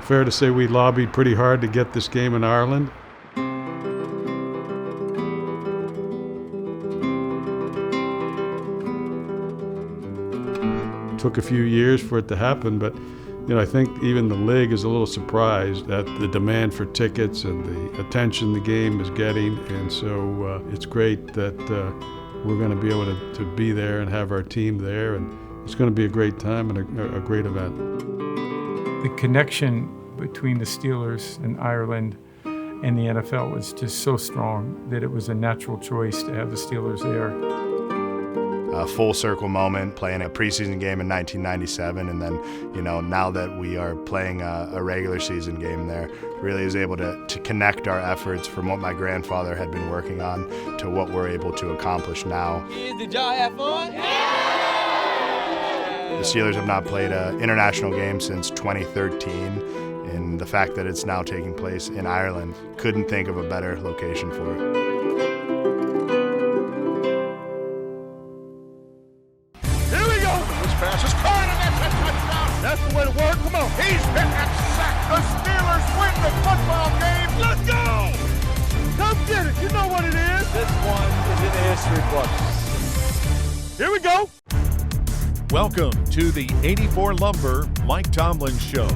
fair to say we lobbied pretty hard to get this game in Ireland. Took a few years for it to happen, but I think even the league is a little surprised at the demand for tickets and the attention the game is getting, and so it's great that we're going to be able to be there and have our team there, and it's going to be a great time and a great event. The connection between the Steelers and Ireland and the NFL was just so strong that it was a natural choice to have the Steelers there. A full circle moment, playing a preseason game in 1997, and then, now that we are playing a regular season game there, really is able to connect our efforts from what my grandfather had been working on to what we're able to accomplish now. Did y'all have fun? The Steelers have not played an international game since 2013, and the fact that it's now taking place in Ireland, couldn't think of a better location for it. That's the way to work. Come on. He's been that sack. The Steelers win the football game. Let's go. Come get it. You know what it is. This one is in the history books. Here we go. Welcome to the 84 Lumber Mike Tomlin Show.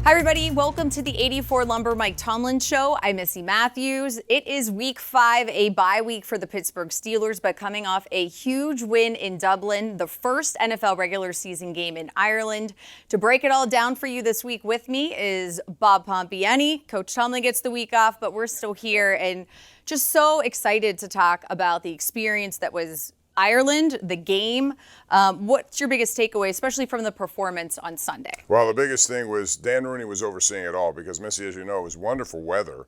Hi, everybody. Welcome to the 84 Lumber Mike Tomlin Show. I'm Missi Matthews. It is week 5, a bye week for the Pittsburgh Steelers, but coming off a huge win in Dublin, the first NFL regular season game in Ireland. To break it all down for you this week with me is Bob Pompeani. Coach Tomlin gets the week off, but we're still here and just so excited to talk about the experience that was Ireland, the game. What's your biggest takeaway, especially from the performance on Sunday? Well, the biggest thing was Dan Rooney was overseeing it all because, Missy, as you know, it was wonderful weather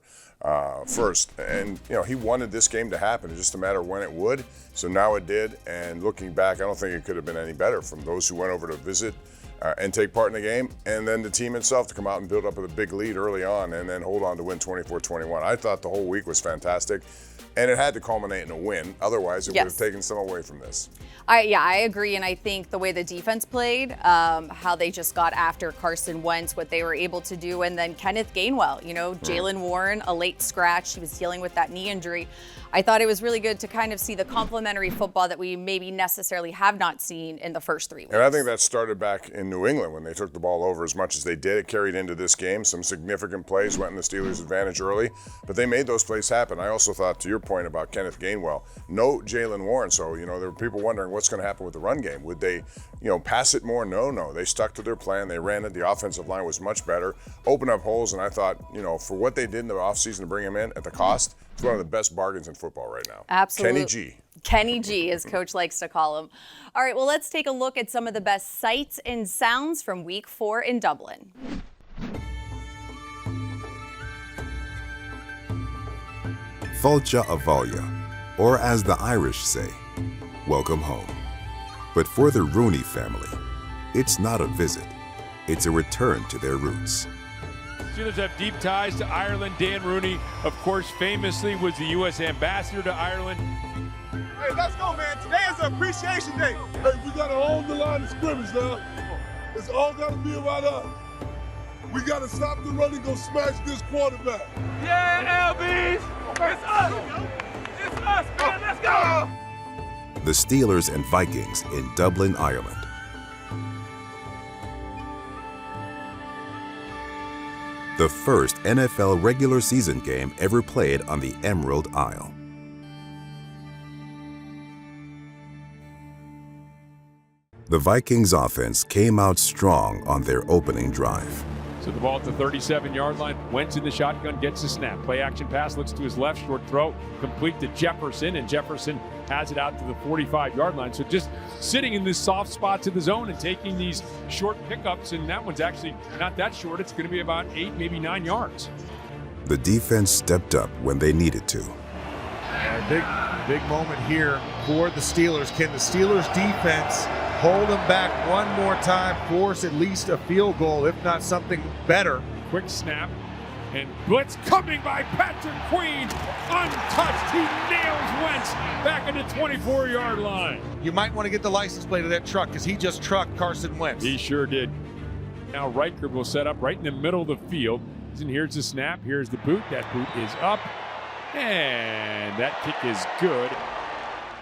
first. And, he wanted this game to happen. It's just a matter of when it would. So now it did. And looking back, I don't think it could have been any better from those who went over to visit and take part in the game, and then the team itself to come out and build up with a big lead early on and then hold on to win 24-21. I thought the whole week was fantastic. And it had to culminate in a win. Otherwise, it would have taken some away from this. I agree. And I think the way the defense played, how they just got after Carson Wentz, what they were able to do. And then Kenneth Gainwell, Jaylen Warren, a late scratch. He was dealing with that knee injury. I thought it was really good to kind of see the complementary football that we maybe necessarily have not seen in the first 3 weeks. And I think that started back in New England when they took the ball over as much as they did. It carried into this game. Some significant plays went in the Steelers' advantage early, but they made those plays happen. I also thought, to your point about Kenneth Gainwell, no Jaylen Warren. So, there were people wondering what's going to happen with the run game. Would they, pass it more? No. They stuck to their plan. They ran it. The offensive line was much better, opened up holes, and I thought, for what they did in the offseason to bring him in at the cost, it's one of the best bargains in football right now. Absolutely. Kenny G, as Coach likes to call him. All right, well, let's take a look at some of the best sights and sounds from week 4 in Dublin. Fáilte a bhaile, or as the Irish say, welcome home. But for the Rooney family, it's not a visit, it's a return to their roots. Steelers have deep ties to Ireland. Dan Rooney, of course, famously was the U.S. ambassador to Ireland. Hey, let's go, man. Today is an appreciation day. Hey, we got to own the line of scrimmage now. It's all got to be about us. We got to stop the run and go smash this quarterback. Yeah, LBs. It's us. It's us, man. Let's go. The Steelers and Vikings in Dublin, Ireland. The first NFL regular season game ever played on the Emerald Isle. The Vikings offense came out strong on their opening drive. So the ball at the 37-yard line. Wentz in the shotgun, gets the snap. Play action pass, looks to his left, short throw, complete to Jefferson, and Jefferson has it out to the 45-yard line. So just sitting in this soft spots in the zone and taking these short pickups, and that one's actually not that short. It's going to be about 8, maybe 9 yards. The defense stepped up when they needed to. Big moment here for the Steelers. Can the Steelers defense hold them back one more time, force at least a field goal, if not something better? Quick snap, and blitz coming by Patrick Queen. Untouched, he nails Wentz back at the 24-yard line. You might want to get the license plate of that truck because he just trucked Carson Wentz. He sure did. Now Riker will set up right in the middle of the field. And here's the snap. Here's the boot. That boot is up. And that kick is good.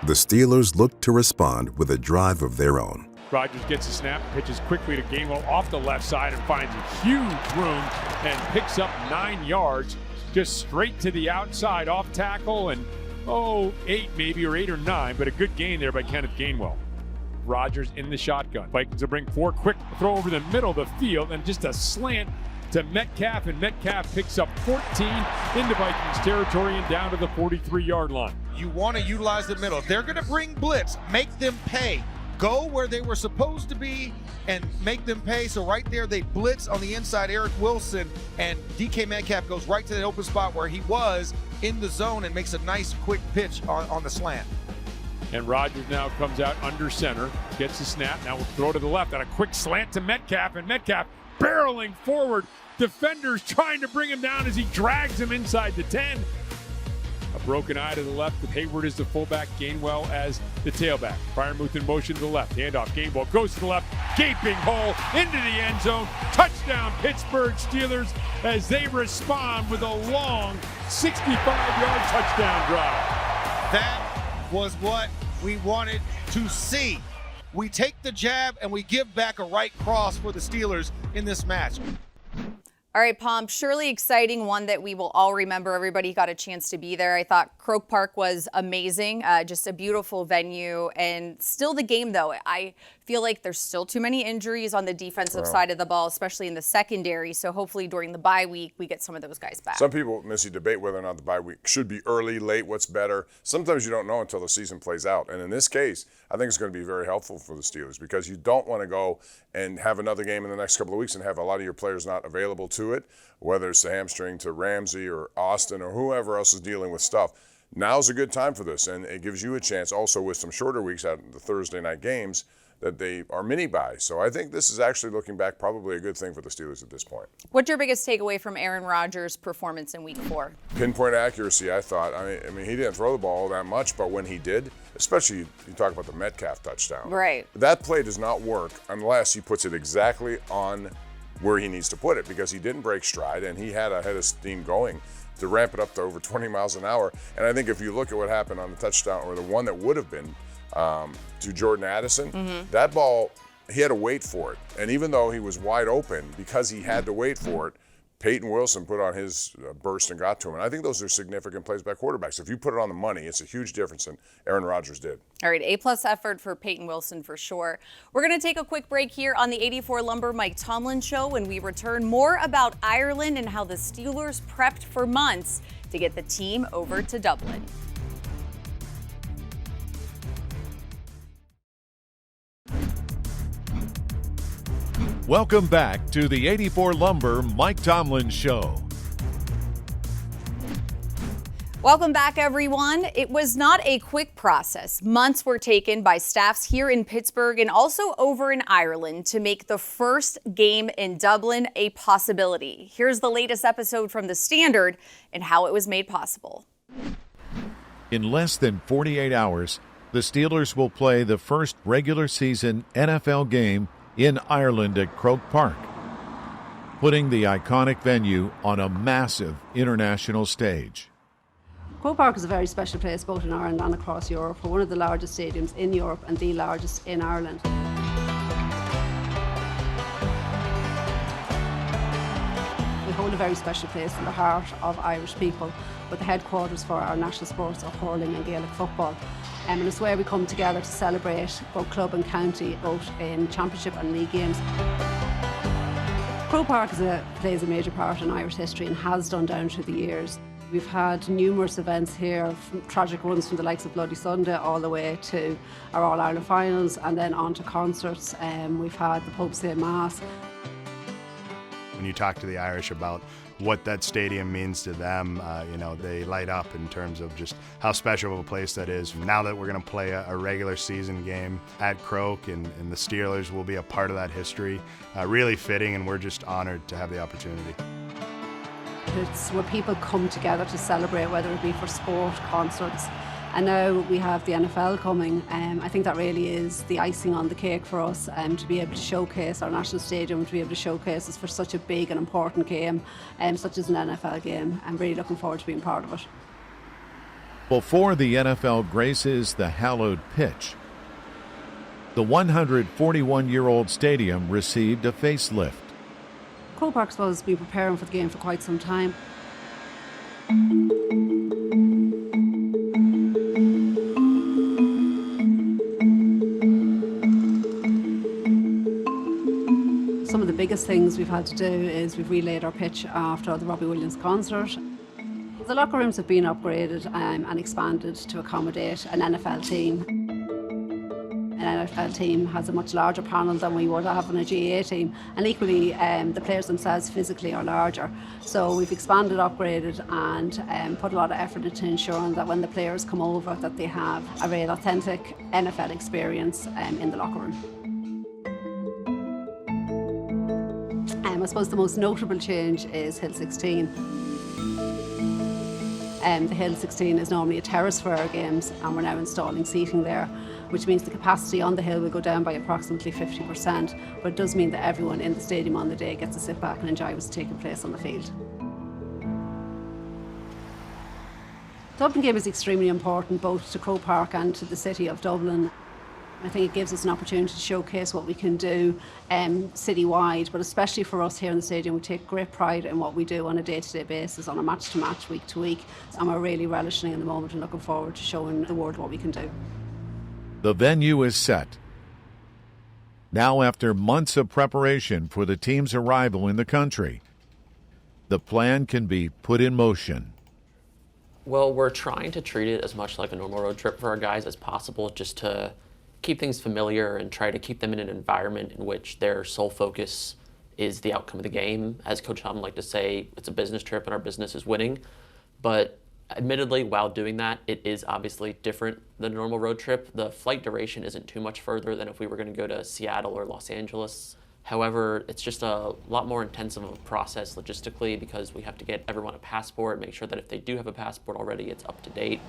The Steelers look to respond with a drive of their own. Rodgers gets a snap, pitches quickly to Gainwell off the left side and finds a huge room and picks up 9 yards just straight to the outside off tackle and 8 maybe or 8 or 9, but a good gain there by Kenneth Gainwell. Rodgers in the shotgun. Vikings will bring 4, quick throw over the middle of the field and just a slant to Metcalf, and Metcalf picks up 14 into Vikings territory and down to the 43-yard line. You want to utilize the middle. If they're going to bring blitz, make them pay. Go where they were supposed to be and make them pay. So right there, they blitz on the inside, Eric Wilson, and DK Metcalf goes right to the open spot where he was in the zone and makes a nice quick pitch on the slant. And Rodgers now comes out under center, gets the snap, now will throw to the left on a quick slant to Metcalf, and Metcalf barreling forward. Defenders trying to bring him down as he drags him inside the 10. A broken eye to the left with Hayward as the fullback, Gainwell as the tailback. Freiermuth in motion to the left. Handoff. Gainwell goes to the left. Gaping hole into the end zone. Touchdown Pittsburgh Steelers as they respond with a long 65-yard touchdown drive. That was what we wanted to see. We take the jab and we give back a right cross for the Steelers in this match. All right, Pomp, surely exciting, one that we will all remember. Everybody got a chance to be there. I thought Croke Park was amazing, just a beautiful venue. And still the game, though, I feel like there's still too many injuries on the defensive side of the ball, especially in the secondary. So hopefully during the bye week, we get some of those guys back. Some people, Missy, debate whether or not the bye week should be early, late, what's better. Sometimes you don't know until the season plays out. And in this case, I think it's going to be very helpful for the Steelers because you don't want to go and have another game in the next couple of weeks and have a lot of your players not available to it, whether it's the hamstring to Ramsey or Austin or whoever else is dealing with stuff. Now's a good time for this, and it gives you a chance also with some shorter weeks out of the Thursday night games that they are mini-buys. So I think this is actually, looking back, probably a good thing for the Steelers at this point. What's your biggest takeaway from Aaron Rodgers' performance in Week 4? Pinpoint accuracy, I thought. I mean, he didn't throw the ball that much, but when he did, especially you talk about the Metcalf touchdown. Right. That play does not work unless he puts it exactly on where he needs to put it, because he didn't break stride and he had a head of steam going to ramp it up to over 20 miles an hour. And I think if you look at what happened on the touchdown, or the one that would have been to Jordan Addison, that ball, he had to wait for it. And even though he was wide open, because he had to wait for it, Peyton Wilson put on his burst and got to him. And I think those are significant plays by quarterbacks. If you put it on the money, it's a huge difference, and Aaron Rodgers did. All right, A-plus effort for Peyton Wilson for sure. We're going to take a quick break here on the 84 Lumber Mike Tomlin Show. When we return, more about Ireland and how the Steelers prepped for months to get the team over to Dublin. Welcome back to the 84 Lumber Mike Tomlin Show. Welcome back, everyone. It was not a quick process. Months were taken by staffs here in Pittsburgh and also over in Ireland to make the first game in Dublin a possibility. Here's the latest episode from The Standard and how it was made possible. In less than 48 hours, the Steelers will play the first regular season NFL game in Ireland at Croke Park, putting the iconic venue on a massive international stage. Croke Park is a very special place both in Ireland and across Europe. We're one of the largest stadiums in Europe and the largest in Ireland. We hold a very special place in the heart of Irish people, with the headquarters for our national sports of hurling and Gaelic football. And it's where we come together to celebrate both club and county, both in championship and league games. Croke Park plays a major part in Irish history and has done down through the years. We've had numerous events here, from tragic ones from the likes of Bloody Sunday all the way to our All-Ireland finals and then on to concerts. We've had the Pope's Day Mass. When you talk to the Irish about what that stadium means to them, they light up in terms of just how special of a place that is. Now that we're going to play a regular season game at Croke and the Steelers will be a part of that history, really fitting, and we're just honored to have the opportunity. It's where people come together to celebrate, whether it be for sport, concerts, And now we have the NFL coming. I think that really is the icing on the cake for us, to be able to showcase our national stadium, to be able to showcase us for such a big and important game, such as an NFL game. I'm really looking forward to being part of it. Before the NFL graces the hallowed pitch, the 141-year-old stadium received a facelift. Croke Park's was been preparing for the game for quite some time. Some of the biggest things we've had to do is we've relaid our pitch after the Robbie Williams concert. The locker rooms have been upgraded and expanded to accommodate an NFL team. An NFL team has a much larger panel than we would have in a GAA team, and equally the players themselves physically are larger. So we've expanded, upgraded and put a lot of effort into ensuring that when the players come over that they have a real authentic NFL experience in the locker room. I suppose the most notable change is Hill 16. The Hill 16 is normally a terrace for our games, and we're now installing seating there, which means the capacity on the hill will go down by approximately 50%, but it does mean that everyone in the stadium on the day gets to sit back and enjoy what's taking place on the field. The Dublin game is extremely important both to Croke Park and to the city of Dublin. I think it gives us an opportunity to showcase what we can do citywide, but especially for us here in the stadium, we take great pride in what we do on a day-to-day basis, on a match-to-match, week-to-week, and we're really relishing in the moment and looking forward to showing the world what we can do. The venue is set. Now, after months of preparation for the team's arrival in the country, the plan can be put in motion. Well, we're trying to treat it as much like a normal road trip for our guys as possible, just to keep things familiar and try to keep them in an environment in which their sole focus is the outcome of the game. As Coach Tomlin liked to say, it's a business trip and our business is winning. But admittedly, while doing that, it is obviously different than a normal road trip. The flight duration isn't too much further than if we were going to go to Seattle or Los Angeles. However, it's just a lot more intensive of a process logistically because we have to get everyone a passport, make sure that if they do have a passport already, it's up to date.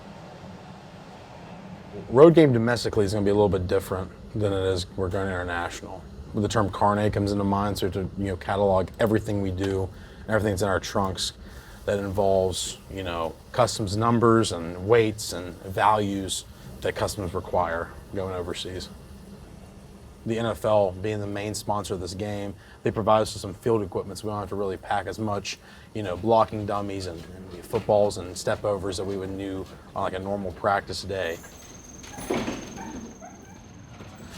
Road game domestically is going to be a little bit different than it is we're going international. The term carnet comes into mind, so to catalog everything we do, everything that's in our trunks that involves customs numbers and weights and values that customs require going overseas. The NFL being the main sponsor of this game, they provide us with some field equipment, so we don't have to really pack as much, blocking dummies and footballs and step overs that we would do on like a normal practice day.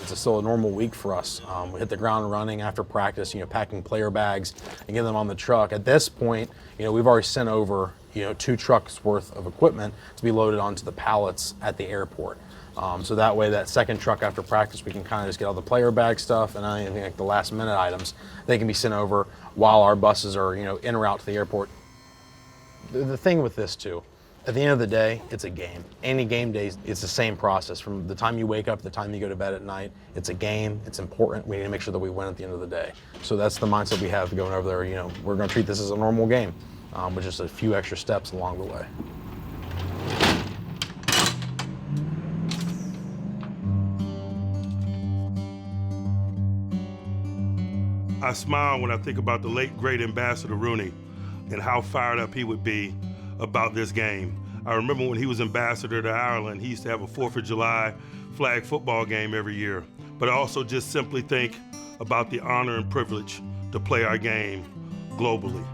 It's still a normal week for us. We hit the ground running after practice, packing player bags and getting them on the truck. At this point, we've already sent over, 2 trucks worth of equipment to be loaded onto the pallets at the airport. So that way, that second truck after practice, we can kind of just get all the player bag stuff and anything like the last minute items. They can be sent over while our buses are, en route to the airport. The thing with this too, at the end of the day, it's a game. Any game day, it's the same process. From the time you wake up to the time you go to bed at night, it's a game, it's important. We need to make sure that we win at the end of the day. So that's the mindset we have going over there. We're going to treat this as a normal game, with just a few extra steps along the way. I smile when I think about the late, great Ambassador Rooney and how fired up he would be about this game. I remember when he was ambassador to Ireland, he used to have a 4th of July flag football game every year. But I also just simply think about the honor and privilege to play our game globally.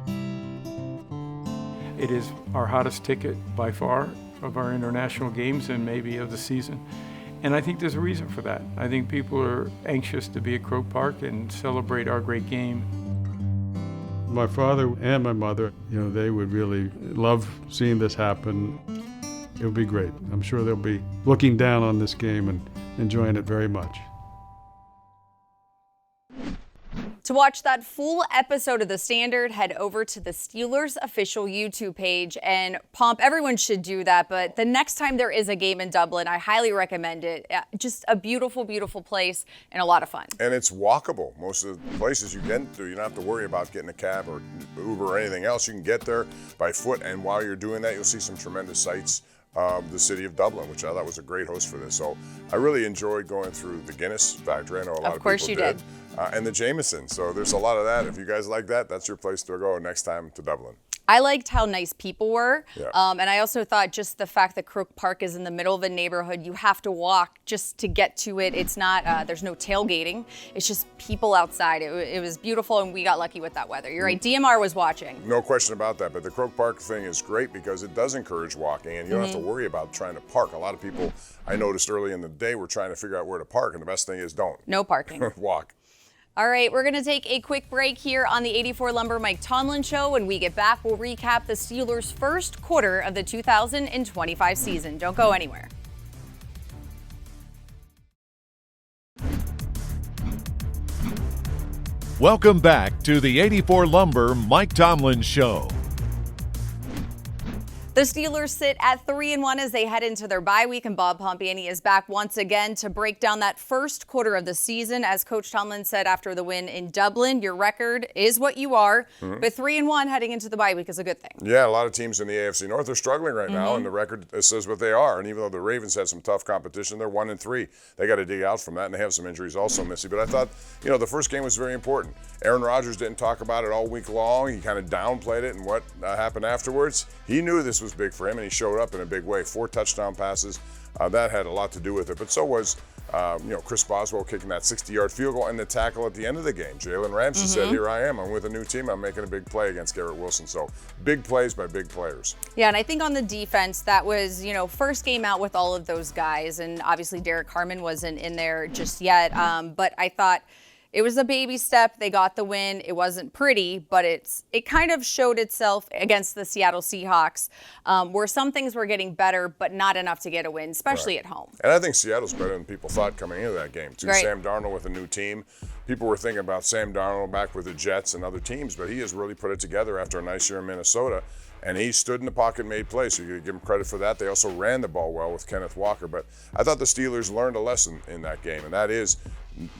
It is our hottest ticket by far of our international games and maybe of the season. And I think there's a reason for that. I think people are anxious to be at Croke Park and celebrate our great game. My father and my mother, they would really love seeing this happen. It would be great. I'm sure they'll be looking down on this game and enjoying it very much. To watch that full episode of The Standard, head over to the Steelers official YouTube page. And Pomp, everyone should do that, but the next time there is a game in Dublin, I highly recommend it. Just a beautiful, beautiful place and a lot of fun. And it's walkable. Most of the places you get to, you don't have to worry about getting a cab or Uber or anything else. You can get there by foot, and while you're doing that, you'll see some tremendous sights the city of Dublin, which I thought was a great host for this. So I really enjoyed going through the Guinness factory. I know a lot of course people you did. And the Jameson. So there's a lot of that. If you guys like that, that's your place to go next time to Dublin. I liked how nice people were. Yeah. And I also thought just the fact that Croke Park is in the middle of a neighborhood, you have to walk just to get to it. It's not, there's no tailgating. It's just people outside. It was beautiful, and we got lucky with that weather. You're right, DMR was watching. No question about that. But the Croke Park thing is great because it does encourage walking, and you don't have to worry about trying to park. A lot of people, I noticed early in the day, were trying to figure out where to park, and the best thing is don't. No parking. Walk. All right, we're going to take a quick break here on the 84 Lumber Mike Tomlin Show. When we get back, we'll recap the Steelers' first quarter of the 2025 season. Don't go anywhere. Welcome back to the 84 Lumber Mike Tomlin Show. The Steelers sit at 3-1 as they head into their bye week, and Bob Pompeani is back once again to break down that first quarter of the season. As Coach Tomlin said after the win in Dublin, your record is what you are, but 3-1 heading into the bye week is a good thing. Yeah, a lot of teams in the AFC North are struggling right now, and the record says what they are. And even though the Ravens had some tough competition, they're 1-3. They got to dig out from that, and they have some injuries also, Missy. But I thought, the first game was very important. Aaron Rodgers didn't talk about it all week long. He kind of downplayed it and what happened afterwards. He knew this was big for him, and he showed up in a big way. 4 touchdown passes. That had a lot to do with it. But so was, Chris Boswell kicking that 60-yard field goal and the tackle at the end of the game. Jalen Ramsey said, here I am. I'm with a new team. I'm making a big play against Garrett Wilson. So big plays by big players. Yeah, and I think on the defense, that was, first game out with all of those guys. And obviously Derek Harmon wasn't in there just yet. But I thought it was a baby step. They got the win. It wasn't pretty, but it kind of showed itself against the Seattle Seahawks, where some things were getting better, but not enough to get a win, especially at home. And I think Seattle's better than people thought coming into that game, too. Right. Sam Darnold with a new team. People were thinking about Sam Darnold back with the Jets and other teams, but he has really put it together after a nice year in Minnesota. And he stood in the pocket and made plays, so you give him credit for that. They also ran the ball well with Kenneth Walker. But I thought the Steelers learned a lesson in that game, and that is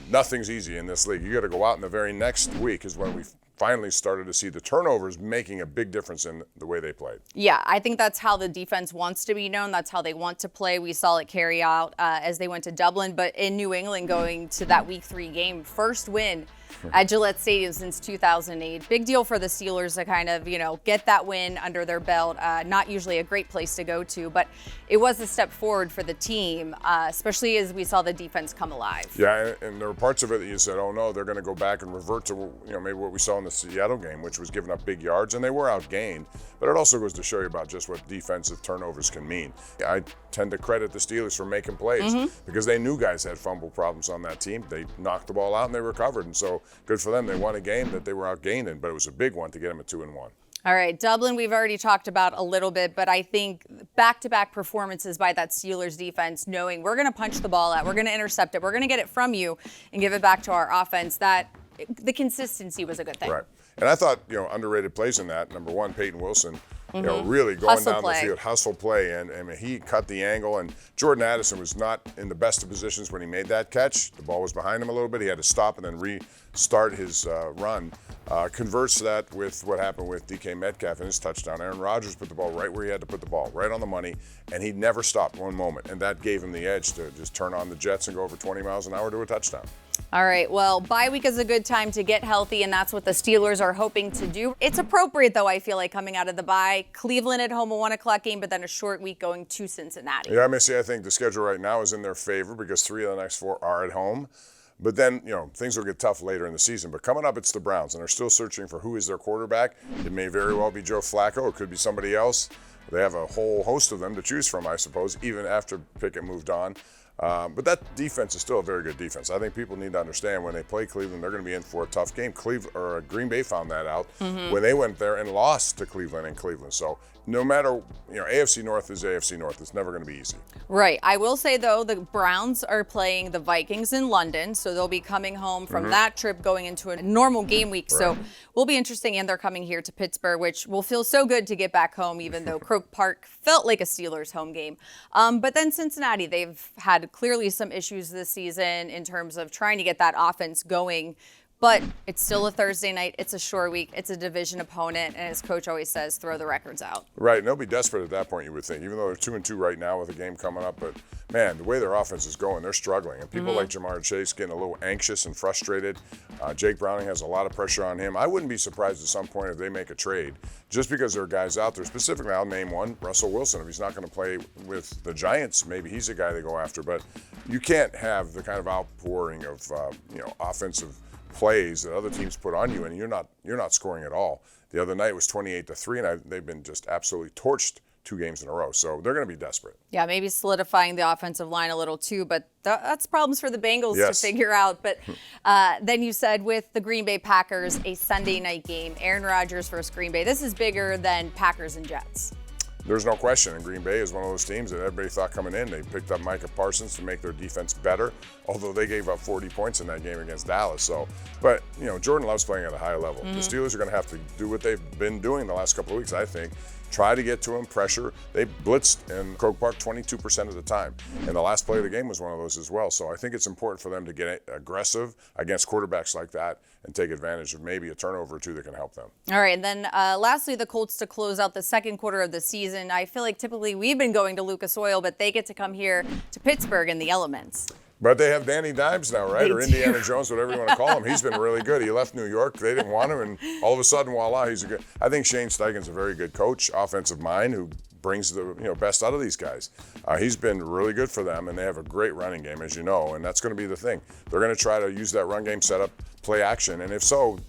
nothing's easy in this league. You got to go out, and the very next week is when we finally started to see the turnovers making a big difference in the way they played. Yeah, I think that's how the defense wants to be known. That's how they want to play. We saw it carry out as they went to Dublin, but in New England going to that Week 3 game, first win at Gillette Stadium since 2008. Big deal for the Steelers to kind of, get that win under their belt. Not usually a great place to go to, but it was a step forward for the team, especially as we saw the defense come alive. Yeah, and there were parts of it that you said, oh no, they're going to go back and revert to, maybe what we saw in the Seattle game, which was giving up big yards, and they were outgained. But it also goes to show you about just what defensive turnovers can mean. I tend to credit the Steelers for making plays because they knew guys had fumble problems on that team. They knocked the ball out and they recovered, and so good for them. They won a game that they were outgained in, but it was a big one to get them at 2-1. All right, Dublin, we've already talked about a little bit, but I think back-to-back performances by that Steelers defense, knowing we're going to punch the ball out, we're going to intercept it, we're going to get it from you and give it back to our offense, that the consistency was a good thing. Right. And I thought, underrated plays in that. Number one, Peyton Wilson, really going down the field, hustle play. And I mean, he cut the angle. And Jordan Addison was not in the best of positions when he made that catch. The ball was behind him a little bit. He had to stop and then restart his run. Converts that with what happened with DK Metcalf and his touchdown. Aaron Rodgers put the ball right where he had to put the ball, right on the money. And he never stopped one moment. And that gave him the edge to just turn on the Jets and go over 20 miles an hour to a touchdown. All right, well, bye week is a good time to get healthy, and that's what the Steelers are hoping to do. It's appropriate, though, I feel like, coming out of the bye. Cleveland at home, a 1 o'clock game, but then a short week going to Cincinnati. Yeah, Missy, I think the schedule right now is in their favor because 3 of the next 4 are at home. But then, things will get tough later in the season. But coming up, it's the Browns, and they're still searching for who is their quarterback. It may very well be Joe Flacco. It could be somebody else. They have a whole host of them to choose from, I suppose, even after Pickett moved on. But that defense is still a very good defense. I think people need to understand when they play Cleveland, they're going to be in for a tough game. Green Bay found that out when they went there and lost to Cleveland in Cleveland. So no matter, AFC North is AFC North. It's never going to be easy. Right. I will say, though, the Browns are playing the Vikings in London, so they'll be coming home from that trip going into a normal game week. Right. So will be interesting, and they're coming here to Pittsburgh, which will feel so good to get back home, even though Croke Park felt like a Steelers home game. But then Cincinnati, they've had clearly some issues this season in terms of trying to get that offense going But it's still a Thursday night. It's a short week. It's a division opponent. And as Coach always says, throw the records out. Right, and they'll be desperate at that point, you would think, even though they're 2-2 right now with a game coming up. But, man, the way their offense is going, they're struggling. And people like Jamar Chase getting a little anxious and frustrated. Jake Browning has a lot of pressure on him. I wouldn't be surprised at some point if they make a trade, just because there are guys out there. Specifically, I'll name one, Russell Wilson. If he's not going to play with the Giants, maybe he's a guy they go after. But you can't have the kind of outpouring of, offensive plays that other teams put on you, and you're not scoring at all. The other night was 28-3, and they've been just absolutely torched 2 games in a row. So they're going to be desperate. Yeah, maybe solidifying the offensive line a little too, but that's problems for the Bengals to figure out. But then you said with the Green Bay Packers, a Sunday night game, Aaron Rodgers versus Green Bay. This is bigger than Packers and Jets. There's no question, and Green Bay is one of those teams that everybody thought coming in. They picked up Micah Parsons to make their defense better, although they gave up 40 points in that game against Dallas. So, but Jordan Love's playing at a high level. The Steelers are going to have to do what they've been doing the last couple of weeks, I think. Try to get to him, pressure. They blitzed in Croke Park 22% of the time. And the last play of the game was one of those as well. So I think it's important for them to get aggressive against quarterbacks like that and take advantage of maybe a turnover or two that can help them. All right, and then lastly, the Colts to close out the second quarter of the season. I feel like typically we've been going to Lucas Oil, but they get to come here to Pittsburgh in the elements. But they have Danny Dimes now, right? Or Indiana Jones, whatever you want to call him. He's been really good. He left New York. They didn't want him, and all of a sudden, voila, he's a good. I think Shane Steichen's a very good coach, offensive mind, who brings the best out of these guys. He's been really good for them, and they have a great running game, as you know, and that's going to be the thing. They're going to try to use that run game setup, play action, and if so,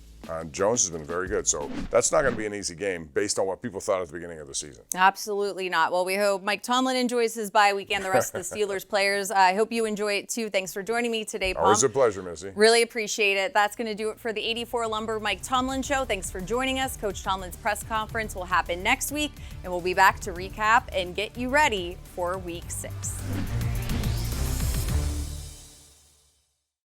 Jones has been very good. So that's not going to be an easy game based on what people thought at the beginning of the season. Absolutely not. Well, we hope Mike Tomlin enjoys his bye week and the rest of the Steelers players. I hope you enjoy it too. Thanks for joining me today, Pom. Always a pleasure, Missy. Really appreciate it. That's going to do it for the 84 Lumber Mike Tomlin Show. Thanks for joining us. Coach Tomlin's press conference will happen next week, and we'll be back to recap and get you ready for Week 6.